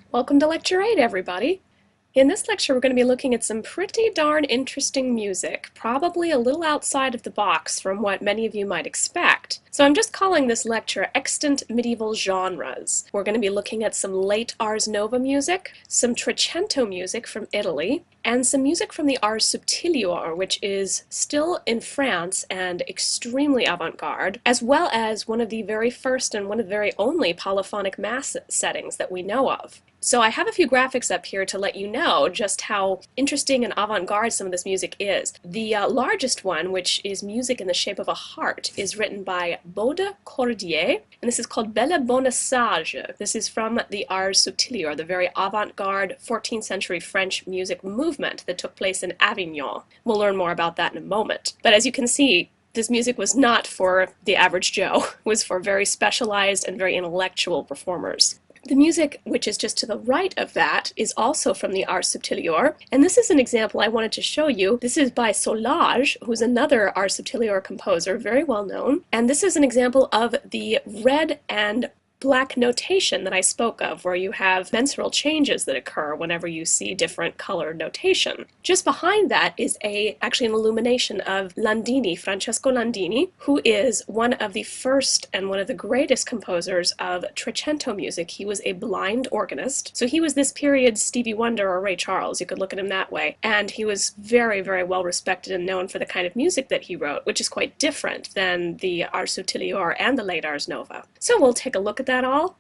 Welcome to Lecture 8, everybody. In this lecture, we're going to be looking at some pretty darn interesting music, probably a little outside of the box from what many of you might expect. So I'm just calling this lecture Extant Medieval Genres. We're going to be looking at some late Ars Nova music, some Trecento music from Italy, and some music from the Ars Subtilior, which is still in France and extremely avant-garde, as well as one of the very first and one of the very only polyphonic mass settings that we know of. So I have a few graphics up here to let you know just how interesting and avant-garde some of this music is. The largest one, which is music in the shape of a heart, is written by Bode Cordier, and this is called Belle Bonne Sage. This is from the Ars Subtilior, the very avant-garde 14th century French music movement that took place in Avignon. We'll learn more about that in a moment. But as you can see, this music was not for the average Joe. It was for very specialized and very intellectual performers. The music, which is just to the right of that, is also from the Ars Subtilior, and this is an example I wanted to show you. This is by Solage, who's another Ars Subtilior composer, very well known, and this is an example of the red and black notation that I spoke of, where you have mensural changes that occur whenever you see different color notation. Just behind that is actually an illumination of Landini, Francesco Landini, who is one of the first and one of the greatest composers of Trecento music. He was a blind organist, so he was this period's Stevie Wonder or Ray Charles. You could look at him that way. And he was very, very well respected and known for the kind of music that he wrote, which is quite different than the Ars Subtilior and the late Ars Nova. So we'll take a look at that all.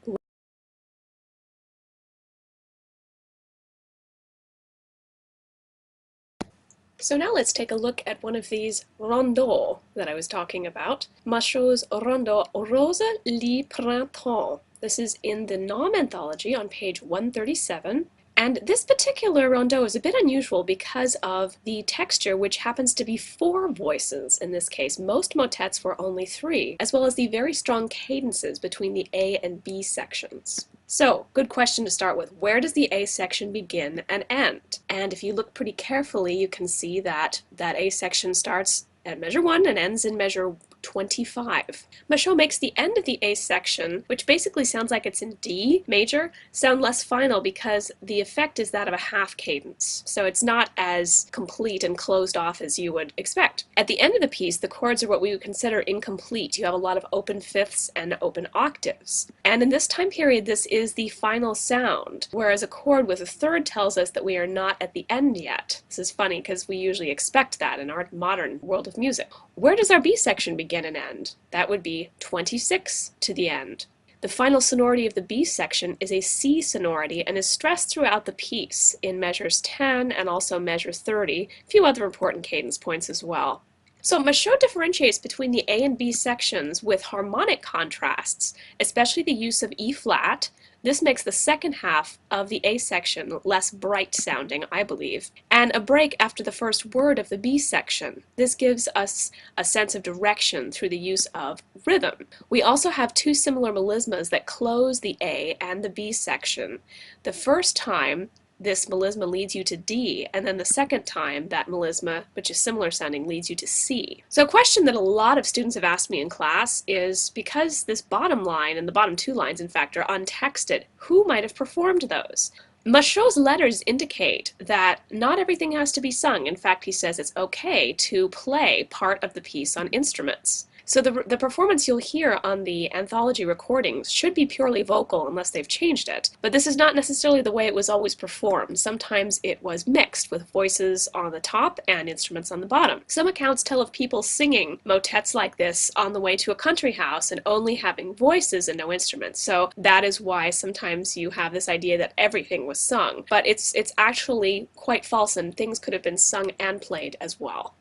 So now let's take a look at one of these rondeaux that I was talking about. Machaut's rondeau Rosa Lee Pratt. This is in the Nom anthology on page 137. And this particular rondeau is a bit unusual because of the texture, which happens to be 4 voices in this case. Most motets were only 3, as well as the very strong cadences between the A and B sections. So, good question to start with. Where does the A section begin and end? And if you look pretty carefully, you can see that that A section starts at measure 1 and ends in measure 25. Machaut makes the end of the A section, which basically sounds like it's in D major, sound less final because the effect is that of a half cadence. So it's not as complete and closed off as you would expect. At the end of the piece, the chords are what we would consider incomplete. You have a lot of open fifths and open octaves. And in this time period, this is the final sound, whereas a chord with a third tells us that we are not at the end yet. This is funny because we usually expect that in our modern world of music. Where does our B section begin and end? That would be 26 to the end. The final sonority of the B section is a C sonority and is stressed throughout the piece in measures 10 and also measure 30, a few other important cadence points as well. So Machaut differentiates between the A and B sections with harmonic contrasts, especially the use of E flat. This makes the second half of the A section less bright sounding, I believe, and a break after the first word of the B section. This gives us a sense of direction through the use of rhythm. We also have 2 similar melismas that close the A and the B section. The first time, this melisma leads you to D, and then the second time that melisma, which is similar sounding, leads you to C. So a question that a lot of students have asked me in class is, because this bottom line and the bottom 2 lines in fact are untexted, who might have performed those? Machaut's letters indicate that not everything has to be sung. In fact, he says it's okay to play part of the piece on instruments. So the performance you'll hear on the anthology recordings should be purely vocal unless they've changed it. But this is not necessarily the way it was always performed. Sometimes it was mixed with voices on the top and instruments on the bottom. Some accounts tell of people singing motets like this on the way to a country house and only having voices and no instruments. So that is why sometimes you have this idea that everything was sung. But it's actually quite false, and things could have been sung and played as well.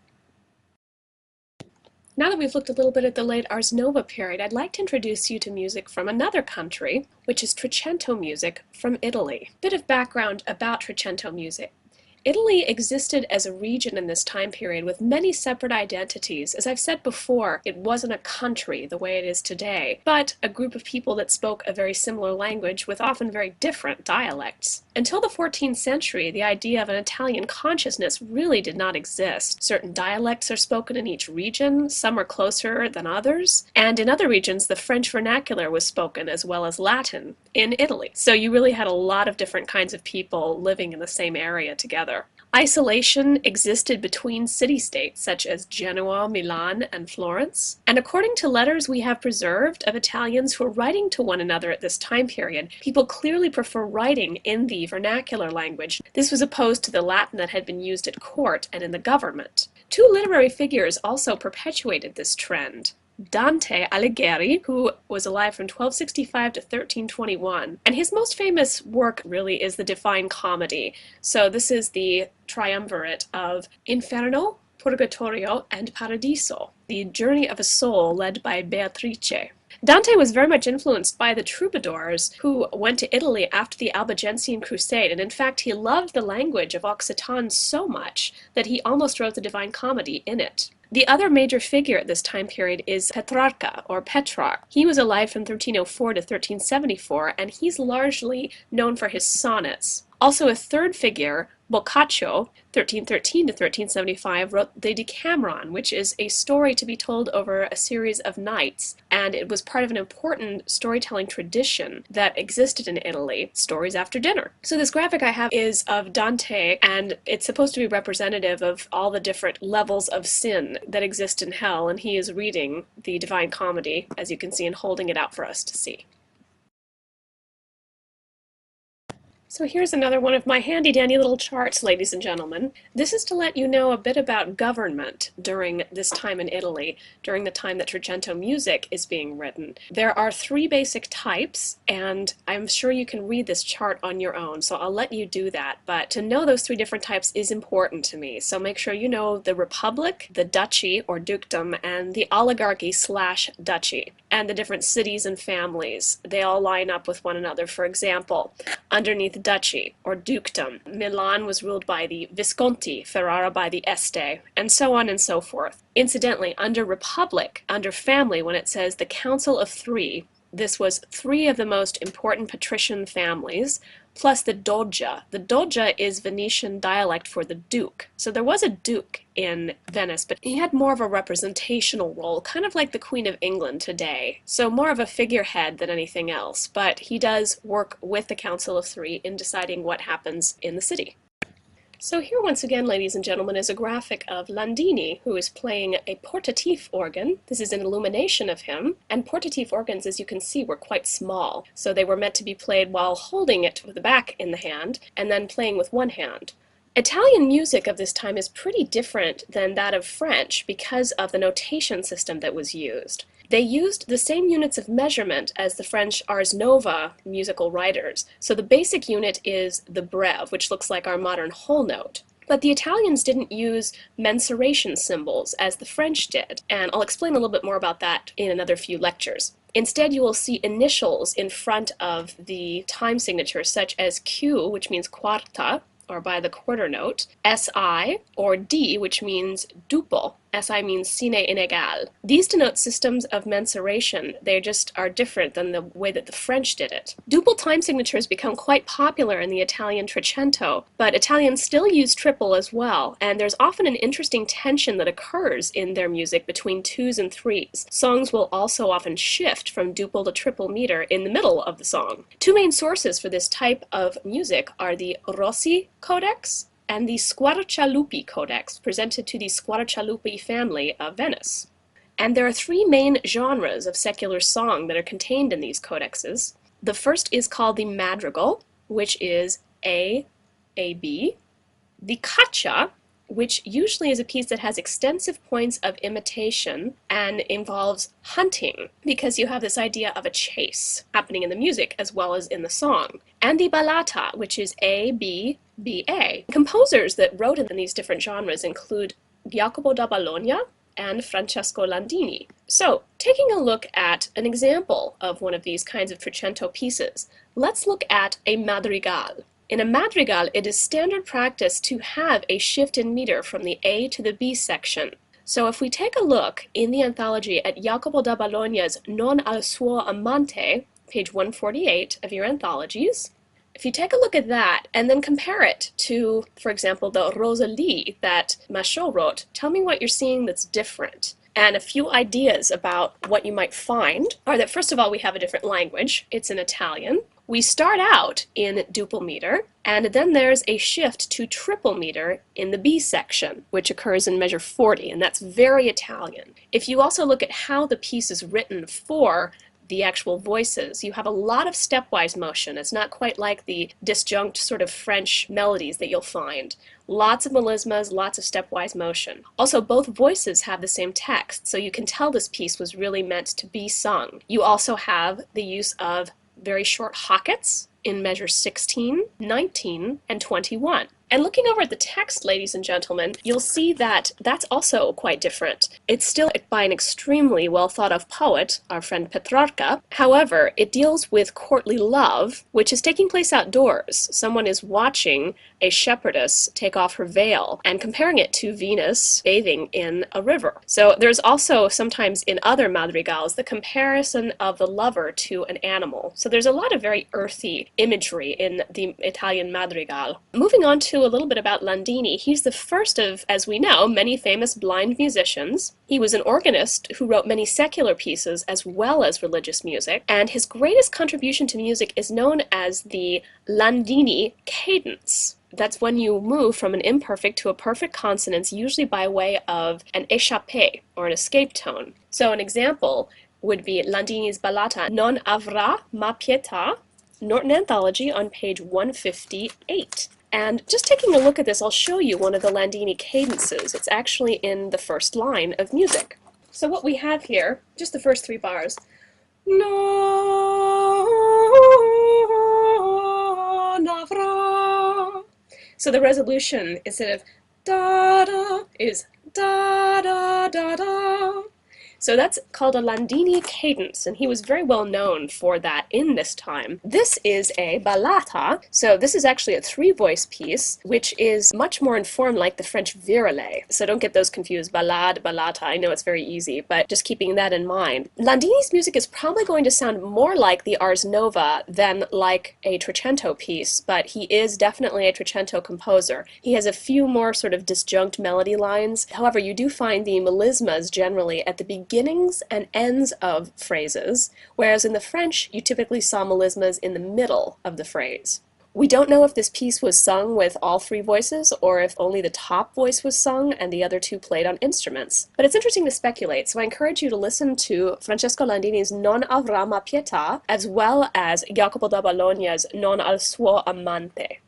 Now that we've looked a little bit at the late Ars Nova period, I'd like to introduce you to music from another country, which is Trecento music from Italy. Bit of background about Trecento music. Italy existed as a region in this time period with many separate identities. As I've said before, it wasn't a country the way it is today, but a group of people that spoke a very similar language with often very different dialects. Until the 14th century, the idea of an Italian consciousness really did not exist. Certain dialects are spoken in each region, some are closer than others, and in other regions the French vernacular was spoken as well as Latin in Italy. So you really had a lot of different kinds of people living in the same area together. Isolation existed between city-states such as Genoa, Milan, and Florence, and according to letters we have preserved of Italians who were writing to one another at this time period, people clearly prefer writing in the vernacular language. This was opposed to the Latin that had been used at court and in the government. Two literary figures also perpetuated this trend. Dante Alighieri, who was alive from 1265 to 1321, and his most famous work really is the Divine Comedy. So this is the triumvirate of Inferno, Purgatorio, and Paradiso, the journey of a soul led by Beatrice. Dante was very much influenced by the troubadours who went to Italy after the Albigensian Crusade, and in fact he loved the language of Occitan so much that he almost wrote the Divine Comedy in it. The other major figure at this time period is Petrarca, or Petrarch. He was alive from 1304 to 1374, and he's largely known for his sonnets. Also a third figure, Boccaccio, 1313 to 1375, wrote the Decameron, which is a story to be told over a series of nights, and it was part of an important storytelling tradition that existed in Italy, stories after dinner. So this graphic I have is of Dante, and it's supposed to be representative of all the different levels of sin that exist in hell, and he is reading the Divine Comedy, as you can see, and holding it out for us to see. So here's another one of my handy-dandy little charts, ladies and gentlemen. This is to let you know a bit about government during this time in Italy, during the time that Trecento music is being written. There are three basic types, and I'm sure you can read this chart on your own, so I'll let you do that. But to know those three different types is important to me, so make sure you know the republic, the duchy or dukedom, and the oligarchy/duchy, and the different cities and families. They all line up with one another. For example, underneath duchy or dukedom, Milan was ruled by the Visconti, Ferrara by the Este, and so on and so forth. Incidentally, under republic, under family, when it says the Council of Three, this was three of the most important patrician families, plus the Dogia. The Dogia is Venetian dialect for the duke. So there was a duke in Venice, but he had more of a representational role, kind of like the Queen of England today. So more of a figurehead than anything else, but he does work with the Council of Three in deciding what happens in the city. So here once again, ladies and gentlemen, is a graphic of Landini, who is playing a portatif organ. This is an illumination of him, and portatif organs, as you can see, were quite small. So they were meant to be played while holding it with the back in the hand, and then playing with one hand. Italian music of this time is pretty different than that of French because of the notation system that was used. They used the same units of measurement as the French Ars Nova musical writers. So the basic unit is the breve, which looks like our modern whole note. But the Italians didn't use mensuration symbols as the French did, and I'll explain a little bit more about that in another few lectures. Instead, you will see initials in front of the time signature, such as Q, which means quarta, or by the quarter note, SI, or D, which means duple. SI means sine inegal. These denote systems of mensuration. They just are different than the way that the French did it. Duple time signatures become quite popular in the Italian Trecento, but Italians still use triple as well, and there's often an interesting tension that occurs in their music between twos and threes. Songs will also often shift from duple to triple meter in the middle of the song. Two main sources for this type of music are the Rossi Codex and the Squarcialupi Codex, presented to the Squarcialupi family of Venice. And there are three main genres of secular song that are contained in these codexes. The first is called the madrigal, which is A, B. The caccia, which usually is a piece that has extensive points of imitation and involves hunting, because you have this idea of a chase happening in the music as well as in the song. And the ballata, which is A, B, A. Composers that wrote in these different genres include Jacopo da Bologna and Francesco Landini. So, taking a look at an example of one of these kinds of Trecento pieces, let's look at a madrigal. In a madrigal, it is standard practice to have a shift in meter from the A to the B section. So if we take a look in the anthology at Jacopo da Bologna's Non al suo amante, page 148 of your anthologies, if you take a look at that and then compare it to, for example, the Rosa Lee that Machaut wrote, tell me what you're seeing that's different. And a few ideas about what you might find are that, first of all, we have a different language. It's in Italian. We start out in duple meter, and then there's a shift to triple meter in the B section, which occurs in measure 40, and that's very Italian. If you also look at how the piece is written for the actual voices, you have a lot of stepwise motion. It's not quite like the disjunct sort of French melodies that you'll find. Lots of melismas, lots of stepwise motion. Also, both voices have the same text, so you can tell this piece was really meant to be sung. You also have the use of very short hockets in measures 16, 19, and 21. And looking over at the text, ladies and gentlemen, you'll see that that's also quite different. It's still by an extremely well thought of poet, our friend Petrarca. However, it deals with courtly love, which is taking place outdoors. Someone is watching a shepherdess take off her veil and comparing it to Venus bathing in a river. So there's also sometimes in other madrigals the comparison of the lover to an animal. So there's a lot of very earthy imagery in the Italian madrigal. Moving on to a little bit about Landini, he's the first of, as we know, many famous blind musicians. He was an organist who wrote many secular pieces as well as religious music, and his greatest contribution to music is known as the Landini cadence. That's when you move from an imperfect to a perfect consonance, usually by way of an échappé, or an escape tone. So an example would be Landini's ballata Non avrà ma pietà, Norton Anthology on page 158. And just taking a look at this, I'll show you one of the Landini cadences. It's actually in the first line of music. So what we have here, just the first three bars. Non avrà. So the resolution, instead of da-da, is da-da-da-da. So that's called a Landini cadence, and he was very well known for that in this time. This is a ballata, so this is actually a three-voice piece, which is much more in form like the French virelai. So don't get those confused, ballade, ballata, I know it's very easy, but just keeping that in mind. Landini's music is probably going to sound more like the Ars Nova than like a Trecento piece, but he is definitely a Trecento composer. He has a few more sort of disjunct melody lines. However, you do find the melismas generally at the beginnings and ends of phrases, whereas in the French you typically saw melismas in the middle of the phrase. We don't know if this piece was sung with all three voices or if only the top voice was sung and the other two played on instruments. But it's interesting to speculate, so I encourage you to listen to Francesco Landini's Non avrà ma pietà as well as Jacopo da Bologna's Non al suo amante.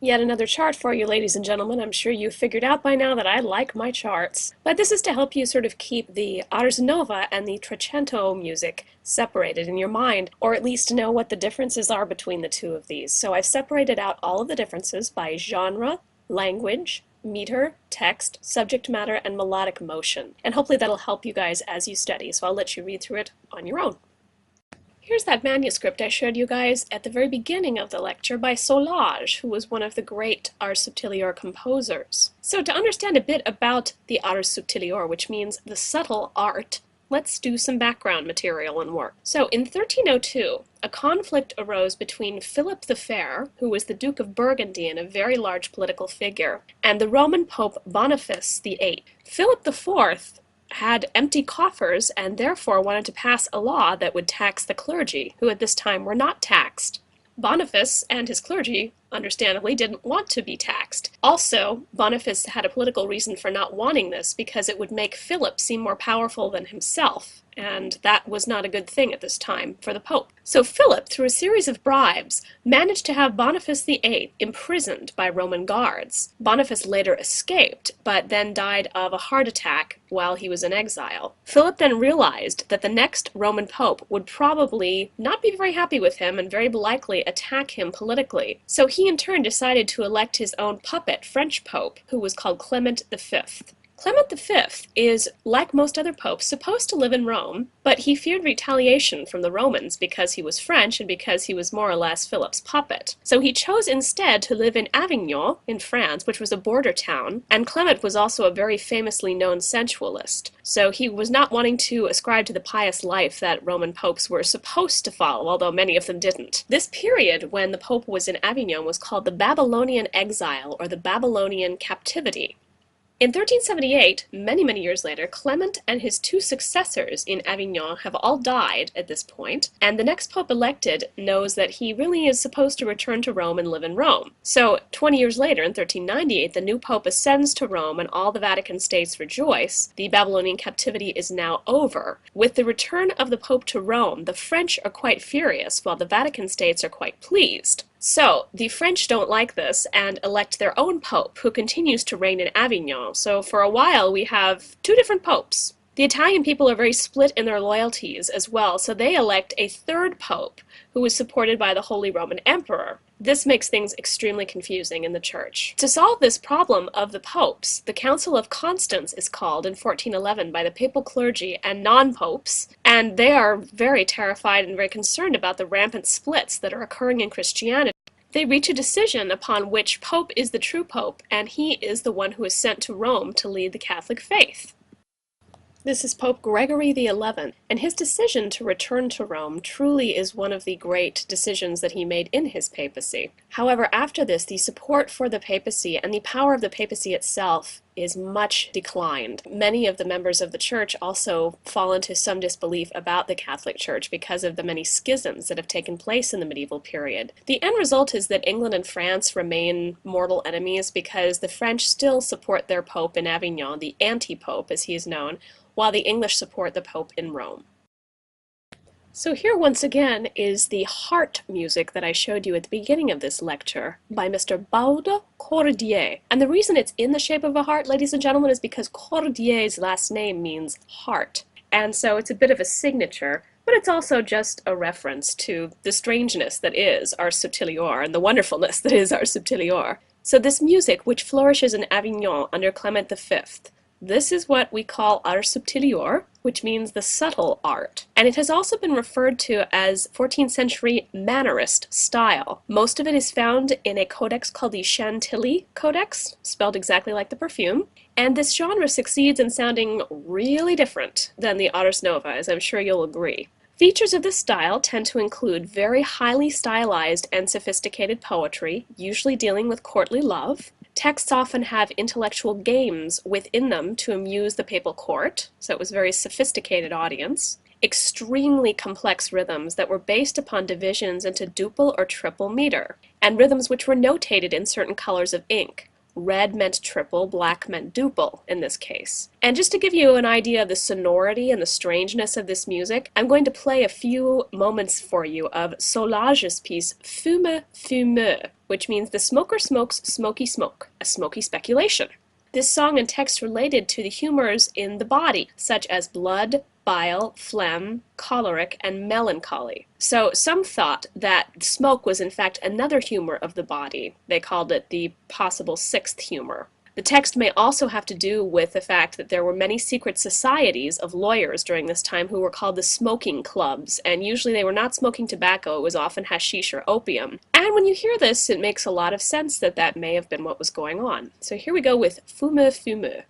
Yet another chart for you, ladies and gentlemen. I'm sure you figured out by now that I like my charts. But this is to help you sort of keep the Ars Nova and the Trecento music separated in your mind, or at least know what the differences are between the two of these. So I've separated out all of the differences by genre, language, meter, text, subject matter, and melodic motion. And hopefully that'll help you guys as you study, so I'll let you read through it on your own. Here's that manuscript I showed you guys at the very beginning of the lecture by Solage, who was one of the great Ars Subtilior composers. So to understand a bit about the Ars Subtilior, which means the subtle art, let's do some background material and work. So in 1302, a conflict arose between Philip the Fair, who was the Duke of Burgundy and a very large political figure, and the Roman Pope Boniface VIII. Philip IV had empty coffers and therefore wanted to pass a law that would tax the clergy, who at this time were not taxed. Boniface and his clergy, understandably, didn't want to be taxed. Also, Boniface had a political reason for not wanting this because it would make Philip seem more powerful than himself, and that was not a good thing at this time for the Pope. So Philip, through a series of bribes, managed to have Boniface VIII imprisoned by Roman guards. Boniface later escaped, but then died of a heart attack while he was in exile. Philip then realized that the next Roman Pope would probably not be very happy with him and very likely attack him politically. So he in turn decided to elect his own puppet French Pope, who was called Clement V. Clement V is, like most other popes, supposed to live in Rome, but he feared retaliation from the Romans because he was French and because he was more or less Philip's puppet. So he chose instead to live in Avignon, in France, which was a border town, and Clement was also a very famously known sensualist. So he was not wanting to ascribe to the pious life that Roman popes were supposed to follow, although many of them didn't. This period, when the pope was in Avignon, was called the Babylonian exile, or the Babylonian captivity. In 1378, many years later, Clement and his two successors in Avignon have all died at this point, and the next pope elected knows that he really is supposed to return to Rome and live in Rome. So 20 years later, in 1398, the new pope ascends to Rome and all the Vatican states rejoice. The Babylonian captivity is now over. With the return of the pope to Rome, the French are quite furious, while the Vatican states are quite pleased. So, the French don't like this and elect their own pope, who continues to reign in Avignon. So for a while we have two different popes. The Italian people are very split in their loyalties as well, so they elect a third pope, who is supported by the Holy Roman Emperor. This makes things extremely confusing in the Church. To solve this problem of the popes, the Council of Constance is called in 1411 by the papal clergy and non-popes, and they are very terrified and very concerned about the rampant splits that are occurring in Christianity. They reach a decision upon which pope is the true pope, and he is the one who is sent to Rome to lead the Catholic faith. This is Pope Gregory XI, and his decision to return to Rome truly is one of the great decisions that he made in his papacy. However, after this, the support for the papacy and the power of the papacy itself is much declined. Many of the members of the Church also fall into some disbelief about the Catholic Church because of the many schisms that have taken place in the medieval period. The end result is that England and France remain mortal enemies because the French still support their pope in Avignon, the anti-pope as he is known, while the English support the Pope in Rome. So here once again is the heart music that I showed you at the beginning of this lecture by Mr. Baude Cordier. And the reason it's in the shape of a heart, ladies and gentlemen, is because Cordier's last name means heart. And so it's a bit of a signature, but it's also just a reference to the strangeness that is our subtilior and the wonderfulness that is our subtilior. So this music, which flourishes in Avignon under Clement V, this is what we call art subtilior, which means the subtle art. And it has also been referred to as 14th century Mannerist style. Most of it is found in a codex called the Chantilly Codex, spelled exactly like the perfume. And this genre succeeds in sounding really different than the Ars Nova, as I'm sure you'll agree. Features of this style tend to include very highly stylized and sophisticated poetry, usually dealing with courtly love. Texts often have intellectual games within them to amuse the papal court, so it was a very sophisticated audience. Extremely complex rhythms that were based upon divisions into duple or triple meter, and rhythms which were notated in certain colors of ink. Red meant triple, black meant duple in this case. And just to give you an idea of the sonority and the strangeness of this music, I'm going to play a few moments for you of Solage's piece Fume Fumeux, which means the smoker smokes smoky smoke, a smoky speculation. This song and text related to the humors in the body, such as blood, bile, phlegm, choleric, and melancholy. So some thought that smoke was in fact another humor of the body. They called it the possible sixth humor. The text may also have to do with the fact that there were many secret societies of lawyers during this time who were called the smoking clubs, and usually they were not smoking tobacco, it was often hashish or opium. And when you hear this, it makes a lot of sense that that may have been what was going on. So here we go with Fume Fumeux.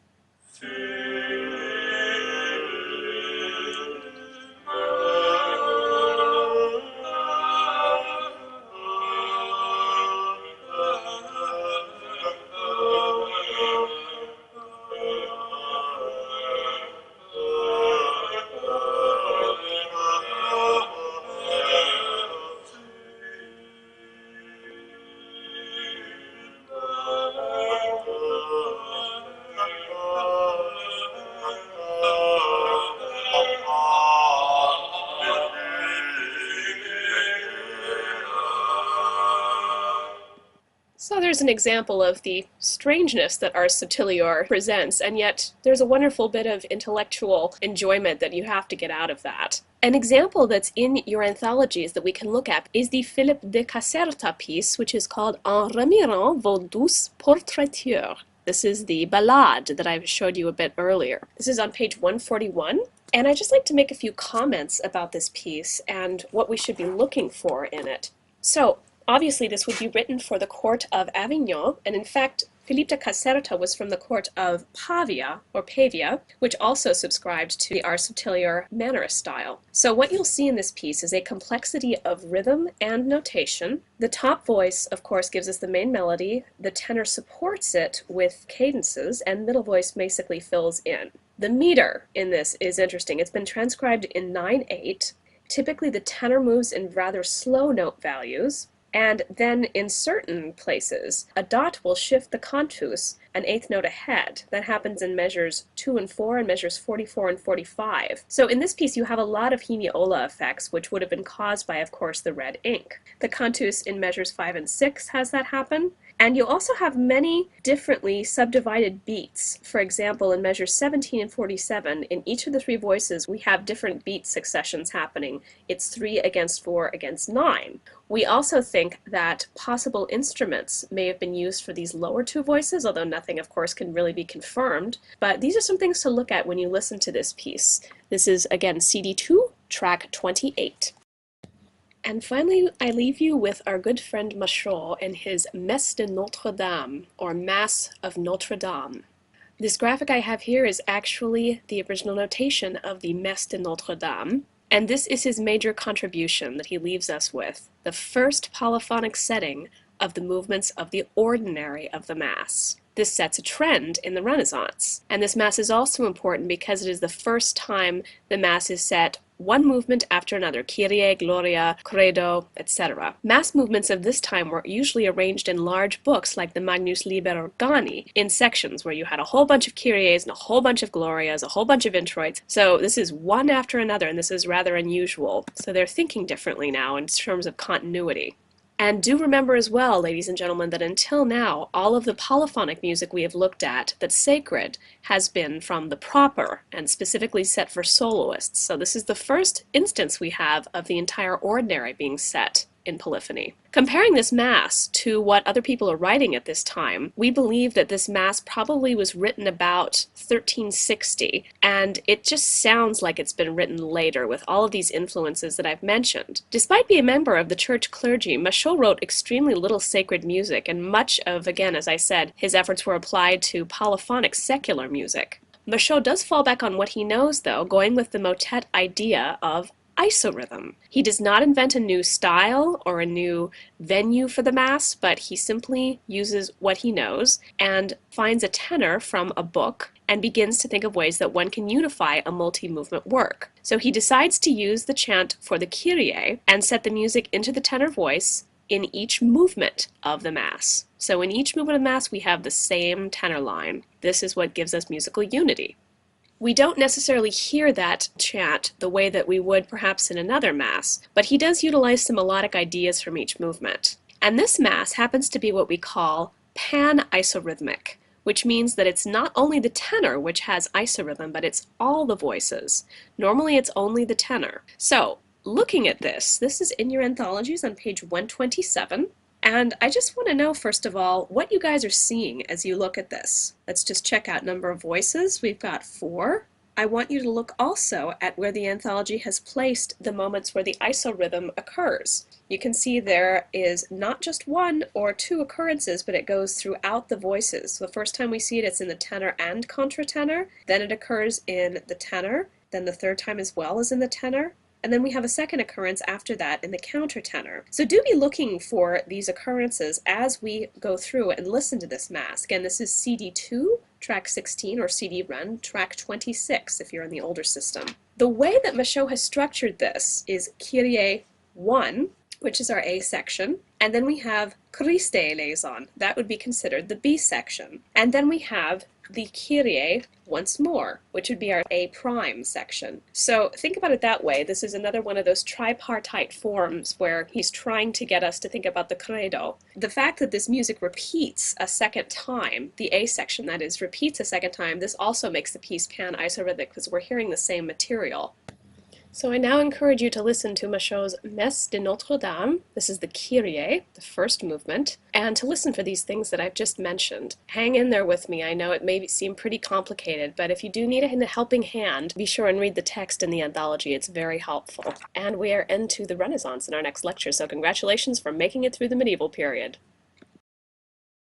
So there's an example of the strangeness that Ars Subtilior presents, and yet there's a wonderful bit of intellectual enjoyment that you have to get out of that. An example that's in your anthologies that we can look at is the Philippe de Caserta piece, which is called En remirant vos douces portraitures. This is the ballade that I showed you a bit earlier. This is on page 141, and I'd just like to make a few comments about this piece and what we should be looking for in it. So, obviously this would be written for the court of Avignon, and in fact, Philippe de Caserta was from the court of Pavia, or Pavia, which also subscribed to the Ars Subtilior Mannerist style. So what you'll see in this piece is a complexity of rhythm and notation. The top voice, of course, gives us the main melody, the tenor supports it with cadences, and middle voice basically fills in. The meter in this is interesting. It's been transcribed in 9/8. Typically the tenor moves in rather slow note values, and then in certain places, a dot will shift the cantus an eighth note ahead. That happens in measures 2 and 4 and measures 44 and 45. So in this piece you have a lot of hemiola effects, which would have been caused by, of course, the red ink. The cantus in measures 5 and 6 has that happen. And you'll also have many differently subdivided beats. For example, in measures 17 and 47, in each of the three voices, we have different beat successions happening. It's 3 against 4 against 9. We also think that possible instruments may have been used for these lower two voices, although nothing, of course, can really be confirmed. But these are some things to look at when you listen to this piece. This is, again, CD2, track 28. And finally, I leave you with our good friend Machaut and his Messe de Notre Dame, or Mass of Notre Dame. This graphic I have here is actually the original notation of the Messe de Notre Dame, and this is his major contribution that he leaves us with, the first polyphonic setting of the movements of the ordinary of the Mass. This sets a trend in the Renaissance, and this Mass is also important because it is the first time the Mass is set one movement after another, Kyrie, Gloria, Credo, etc. Mass movements of this time were usually arranged in large books like the Magnus Liber Organi, in sections where you had a whole bunch of Kyries and a whole bunch of Glorias, a whole bunch of introits. So this is one after another, and this is rather unusual. So they're thinking differently now in terms of continuity. And do remember as well, ladies and gentlemen, that until now, all of the polyphonic music we have looked at that's sacred has been from the proper and specifically set for soloists. So this is the first instance we have of the entire ordinary being set in polyphony. Comparing this Mass to what other people are writing at this time, we believe that this Mass probably was written about 1360, and it just sounds like it's been written later with all of these influences that I've mentioned. Despite being a member of the church clergy, Machaut wrote extremely little sacred music, and much of, again, as I said, his efforts were applied to polyphonic secular music. Machaut does fall back on what he knows, though, going with the motet idea of isorhythm. He does not invent a new style or a new venue for the Mass, but he simply uses what he knows and finds a tenor from a book and begins to think of ways that one can unify a multi-movement work. So he decides to use the chant for the Kyrie and set the music into the tenor voice in each movement of the Mass. So in each movement of the Mass we have the same tenor line. This is what gives us musical unity. We don't necessarily hear that chant the way that we would perhaps in another Mass, but he does utilize some melodic ideas from each movement. And this Mass happens to be what we call pan-isorhythmic, which means that it's not only the tenor which has isorhythm, but it's all the voices. Normally it's only the tenor. So, looking at this is in your anthologies on page 127. And I just want to know, first of all, what you guys are seeing as you look at this. Let's just check out number of voices. We've got 4. I want you to look also at where the anthology has placed the moments where the isorhythm occurs. You can see there is not just 1 or 2 occurrences, but it goes throughout the voices. So the first time we see it, it's in the tenor and contratenor. Then it occurs in the tenor. Then the third time as well is in the tenor. And then we have a second occurrence after that in the countertenor. So do be looking for these occurrences as we go through and listen to this Mass. Again, this is CD2, track 16, or CD run, track 26 if you're in the older system. The way that Machaut has structured this is Kyrie 1, which is our A section, and then we have Christe eleison. That would be considered the B section. And then we have the Kyrie once more, which would be our A prime section. So think about it that way. This is another one of those tripartite forms where he's trying to get us to think about the credo. The fact that this music repeats a second time, the A section that is, repeats a second time, this also makes the piece pan-isorhythmic because we're hearing the same material. So I now encourage you to listen to Machot's Messe de Notre-Dame. This is the Kyrie, the first movement, and to listen for these things that I've just mentioned. Hang in there with me. I know it may seem pretty complicated, but if you do need a helping hand, be sure and read the text in the anthology. It's very helpful. And we are into the Renaissance in our next lecture, so congratulations for making it through the medieval period.